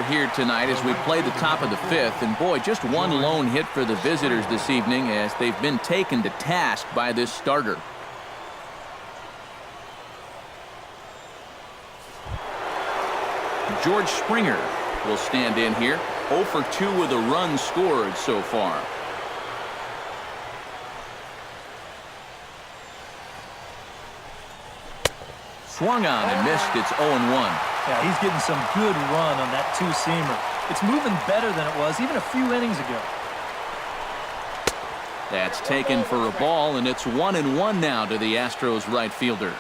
here tonight as we play the top of the fifth. And boy, just one lone hit for the visitors this evening as they've been taken to task by this starter. George Springer will stand in here. 0 for 2 with a run scored so far. Swung on and missed. It's 0-1. Yeah, he's getting some good run on that two-seamer. It's moving better than it was even a few innings ago. That's taken for a ball, and it's 1-1 now to the Astros right fielder.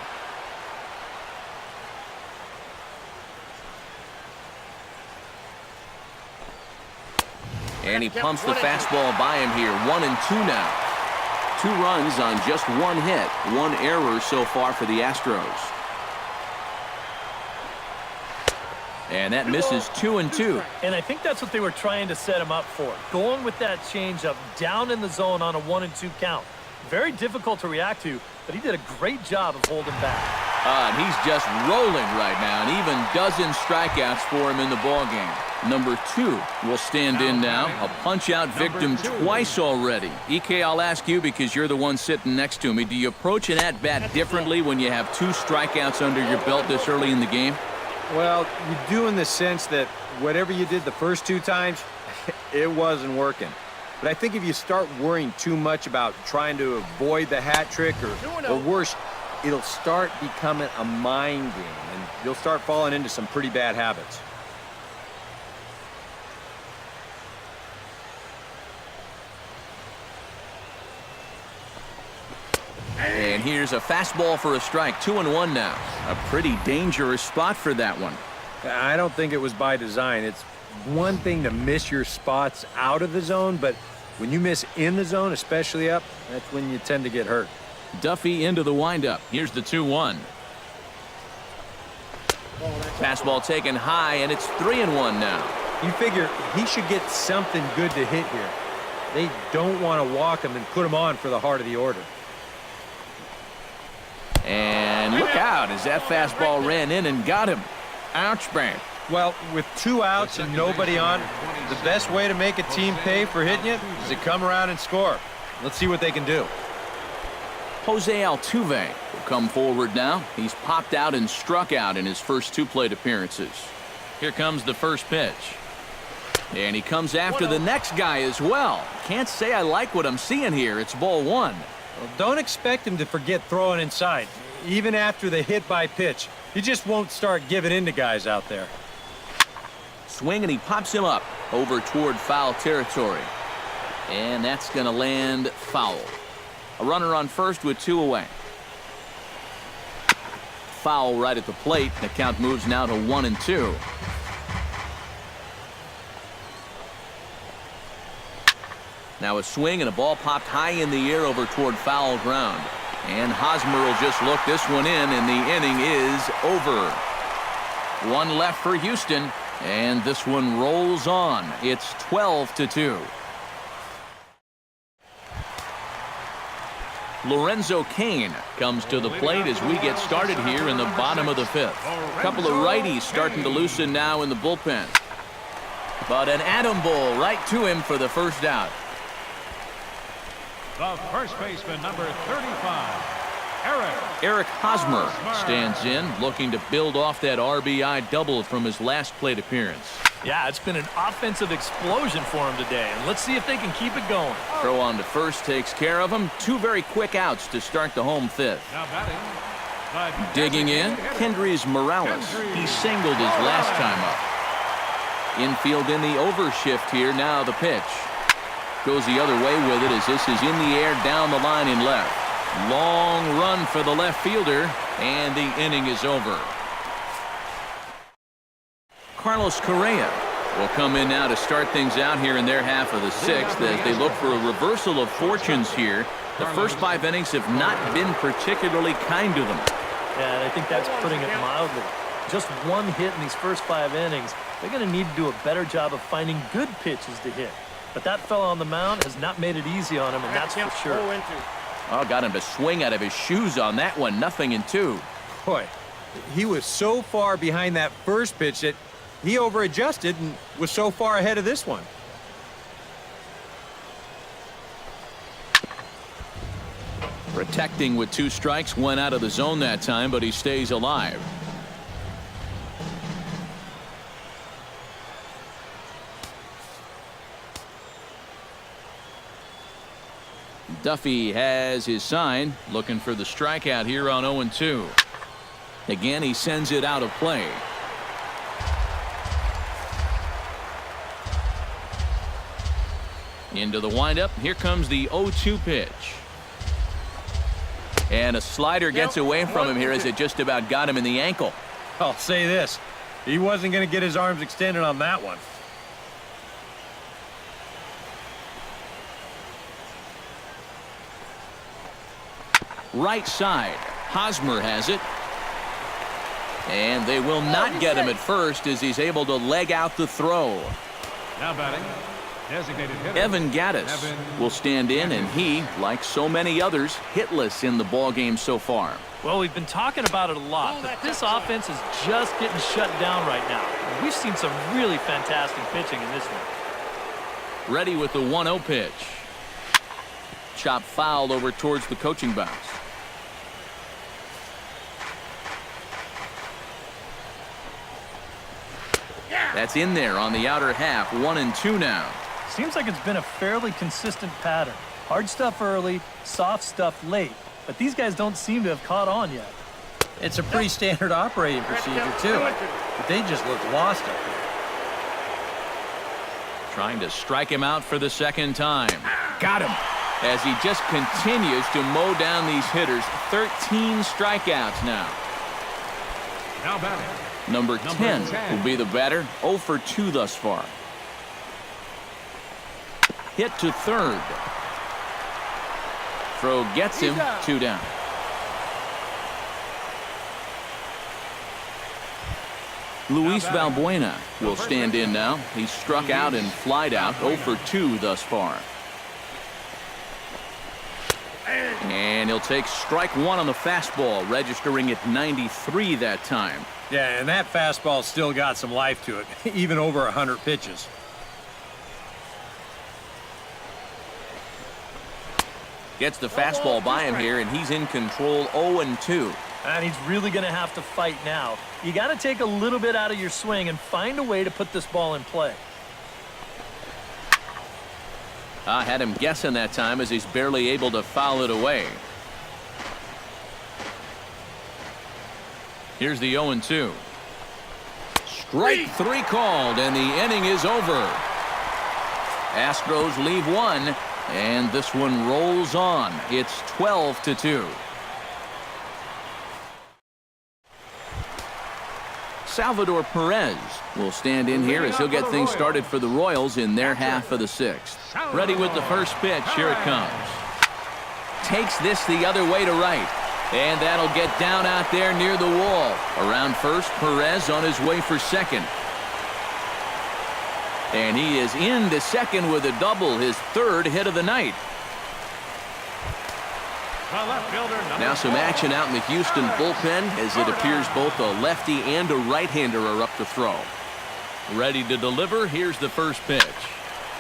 And he pumps the fastball by him here. 1-2 now. 2 runs on just 1 hit. 1 error so far for the Astros. And that misses 2-2. And I think that's what they were trying to set him up for. Going with that changeup down in the zone on a 1-2 count. Very difficult to react to, but he did a great job of holding back. And he's just rolling right now, and even dozen strikeouts for him in the ballgame. Number 2 will stand in now. A punch-out victim twice already. EK, I'll ask you because you're the one sitting next to me. Do you approach an at-bat differently when you have 2 strikeouts under your belt this early in the game? Well, you do in the sense that whatever you did the first 2 times, it wasn't working. But I think if you start worrying too much about trying to avoid the hat trick or worse, it'll start becoming a mind game, and you'll start falling into some pretty bad habits. And here's a fastball for a strike. 2-1 now. A pretty dangerous spot for that one. I don't think it was by design. It's one thing to miss your spots out of the zone, but when you miss in the zone, especially up, that's when you tend to get hurt. Duffy into the windup. Here's the 2-1. Fastball taken high, and it's 3-1 now. You figure he should get something good to hit here. They don't want to walk him and put him on for the heart of the order. And look out as that fastball ran in and got him. Ouch, bang. Well, with 2 outs and nobody on, the best way to make a team pay for hitting it is to come around and score. Let's see what they can do. Jose Altuve will come forward now. He's popped out and struck out in his first 2 plate appearances. Here comes the first pitch. And he comes after the next guy as well. Can't say I like what I'm seeing here. It's ball 1. Well, don't expect him to forget throwing inside. Even after the hit by pitch, he just won't start giving in to guys out there. Swing, and he pops him up over toward foul territory. And that's going to land foul. A runner on first with 2 away. Foul right at the plate. The count moves now to 1-2. Now a swing and a ball popped high in the air over toward foul ground. And Hosmer will just look this one in, and the inning is over. 1 left for Houston, and this one rolls on. It's 12-2. Lorenzo Cain comes to the plate as we get started here in the bottom of the 5th. A couple of righties starting to loosen now in the bullpen. But an atom ball right to him for the first out. The first baseman, number 35, Eric Hosmer stands in, looking to build off that RBI double from his last plate appearance. Yeah, it's been an offensive explosion for him today, and let's see if they can keep it going. Throw on to first takes care of him. 2 very quick outs to start the home 5th. now batting. Digging in, Kendrys Morales. He singled his last time up. Infield in the overshift here. Now the pitch. Goes the other way with it as this is in the air down the line in left. Long run for the left fielder, and the inning is over. Carlos Correa will come in now to start things out here in their half of the 6th as they look for a reversal of fortunes here. The first 5 innings have not been particularly kind to them. Yeah, and I think that's putting it mildly. Just 1 hit in these first 5 innings. They're going to need to do a better job of finding good pitches to hit. But that fella on the mound has not made it easy on him, and that's for sure. Oh, got him to swing out of his shoes on that one. 0-2. Boy, he was so far behind that first pitch that He over-adjusted and was so far ahead of this one. Protecting with 2 strikes, went out of the zone that time, but he stays alive. Duffy has his sign, looking for the strikeout here on 0-2. Again, he sends it out of play. Into the windup. Here comes the 0-2 pitch. And a slider gets away from him here as it just about got him in the ankle. I'll say this. He wasn't going to get his arms extended on that one. Right side. Hosmer has it. And they will not get him at first as he's able to leg out the throw. Now batting, designated hitter Evan Gattis Evan will stand in, and he, like so many others, hitless in the ballgame so far. Well, we've been talking about it a lot, but this offense is just getting shut down right now. We've seen some really fantastic pitching in this one. Ready with the 1-0 pitch. Chop fouled over towards the coaching box. That's in there on the outer half. 1-2 now. Seems like it's been a fairly consistent pattern. Hard stuff early, soft stuff late. But these guys don't seem to have caught on yet. It's a pretty standard operating procedure, too. But they just look lost up here. Trying to strike him out for the second time. Got him. As he just continues to mow down these hitters. 13 strikeouts now. now batting. Number 10 will be the batter. 0 for 2 thus far. Hit to third. Throw gets him. 2 down. Luis Valbuena will stand in now. He's struck out and flied out. 0 for 2 thus far. And he'll take strike 1 on the fastball, registering at 93 that time. Yeah, and that fastball still got some life to it, even over 100 pitches. Gets the fastball by him here, and he's in control. 0-2. And he's really going to have to fight now. You got to take a little bit out of your swing and find a way to put this ball in play. I had him guessing that time as he's barely able to foul it away. Here's the 0-2. Strike 3 called, and the inning is over. Astros leave 1, and this one rolls on. It's 12-2. Salvador Perez will stand in here as he'll get things started for the Royals in their half of the 6th. Ready with the first pitch. Here it comes. Takes this the other way to right. And that'll get down out there near the wall. Around first, Perez on his way for second. And he is into second with a double, his 3rd hit of the night. Now some action out in the Houston bullpen as it appears both a lefty and a right-hander are up to throw. Ready to deliver. Here's the first pitch.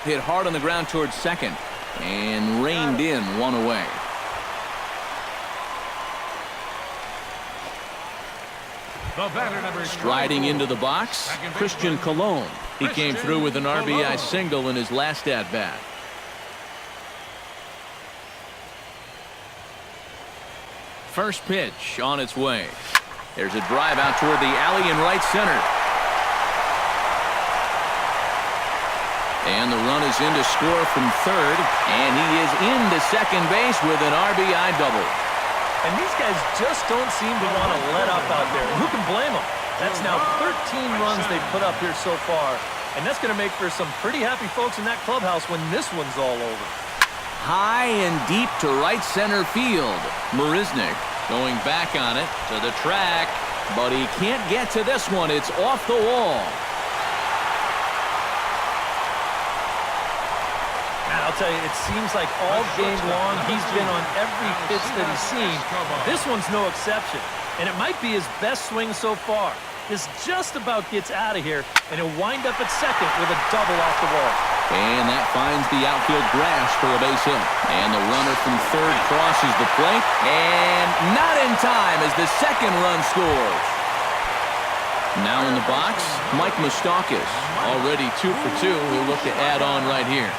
Hit hard on the ground towards second and reined in 1 away. Striding into the box, Christian Colon. He came through with an RBI single in his last at-bat. First pitch on its way. There's a drive out toward the alley in right center. And the run is in to score from third. And he is into second base with an RBI double. And these guys just don't seem to want to let up out there. Who can blame them? That's now 13 runs they've put up here so far. And that's going to make for some pretty happy folks in that clubhouse when this one's all over. High and deep to right center field. Marisnick going back on it to the track, but he can't get to this one. It's off the wall. Man, I'll tell you, it seems like all game long he's been on every pitch that he's seen. This one's no exception, and it might be his best swing so far. This just about gets out of here, and he'll wind up at second with a double off the wall. And that finds the outfield grass for a base hit. And the runner from third crosses the plate. And not in time as the second run scores. Now in the box, Mike Moustakas. Already 2 for 2. He'll look to add on right here.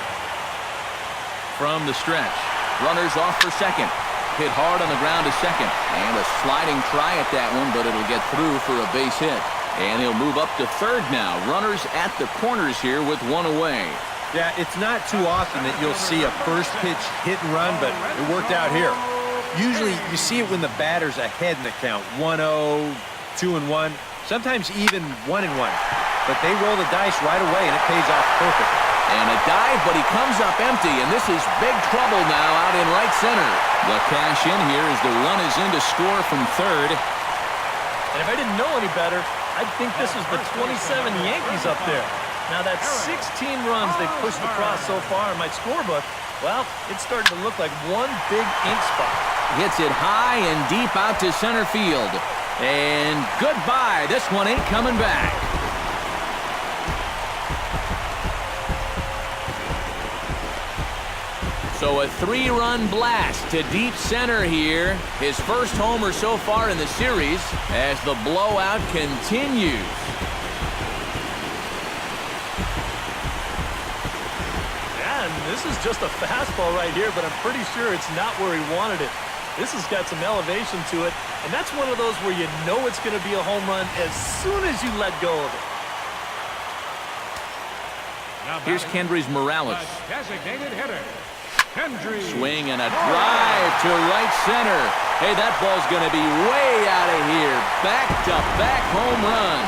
From the stretch, runners off for second. Hit hard on the ground to second. And a sliding try at that one, but it'll get through for a base hit. And he'll move up to third now. Runners at the corners here with one away. Yeah, it's not too often that you'll see a first pitch hit and run, but it worked out here. Usually you see it when the batter's ahead in the count. 1-0, 2-1, sometimes even 1-1. But they roll the dice right away, and it pays off perfect. And a dive, but he comes up empty, and this is big trouble now out in right center. The cash in here as the run is in to score from third. And if I didn't know any better, I'd think this was the 27 Yankees up there. Now that 16 runs they've pushed across so far in my scorebook, well, it's starting to look like one big ink spot. Hits it high and deep out to center field. And goodbye. This one ain't coming back. So a 3-run blast to deep center here. His first homer so far in the series as the blowout continues. And this is just a fastball right here, but I'm pretty sure it's not where he wanted it. This has got some elevation to it, and that's one of those where you know it's going to be a home run as soon as you let go of it. Here's Kendrys Morales. Designated hitter. Kendry. Swing and a drive to right center. Hey, that ball's going to be way out of here. Back-to-back home run.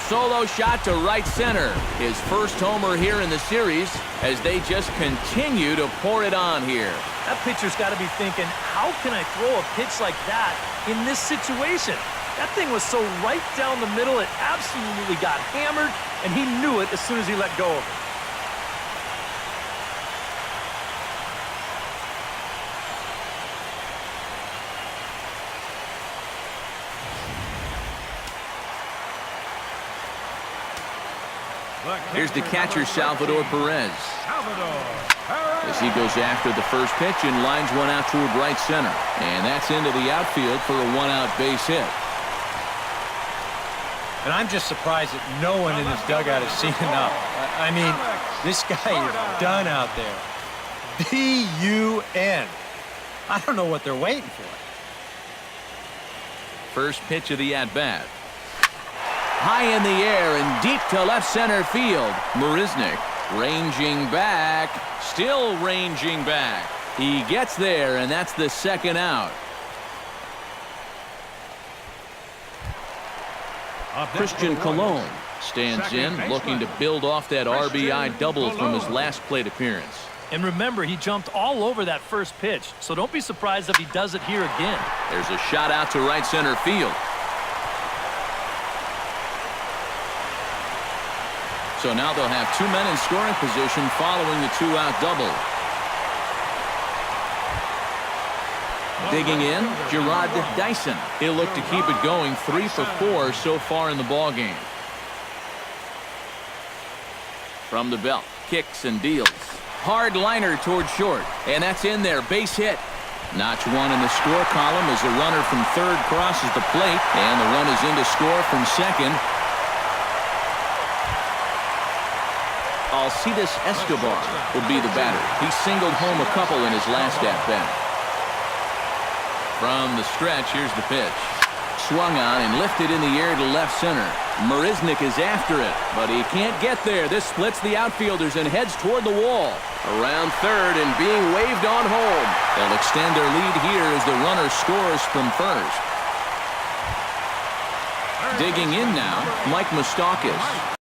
Solo shot to right center. His first homer here in the series as they just continue to pour it on here. That pitcher's got to be thinking, how can I throw a pitch like that in this situation? That thing was so right down the middle, it absolutely got hammered, and he knew it as soon as he let go of it. Here's the catcher, Salvador Perez. As he goes after the first pitch and lines one out toward right center. And that's into the outfield for a one-out base hit. And I'm just surprised that no one in his dugout has seen enough. I mean, this guy is done out there. D-U-N. I don't know what they're waiting for. First pitch of the at-bat. High in the air and deep to left center field. Marisnick ranging back, still ranging back. He gets there, and that's the second out. Christian Colon stands in, looking to build off that RBI double from his last plate appearance. And remember, he jumped all over that first pitch, so don't be surprised if he does it here again. There's a shot out to right center field. So now they'll have two men in scoring position following the two-out double. Digging in, Gerard Dyson. He'll look to keep it going, 3 for 4 so far in the ballgame. From the belt, kicks and deals. Hard liner toward short, and that's in there, base hit. Notch one in the score column as the runner from third crosses the plate, and the run is in to score from second. Alcides Escobar will be the batter. He singled home a couple in his last at-bat. From the stretch, here's the pitch. Swung on and lifted in the air to left center. Marisnick is after it, but he can't get there. This splits the outfielders and heads toward the wall. Around third and being waved on home. They'll extend their lead here as the runner scores from first. Digging in now, Mike Moustakas.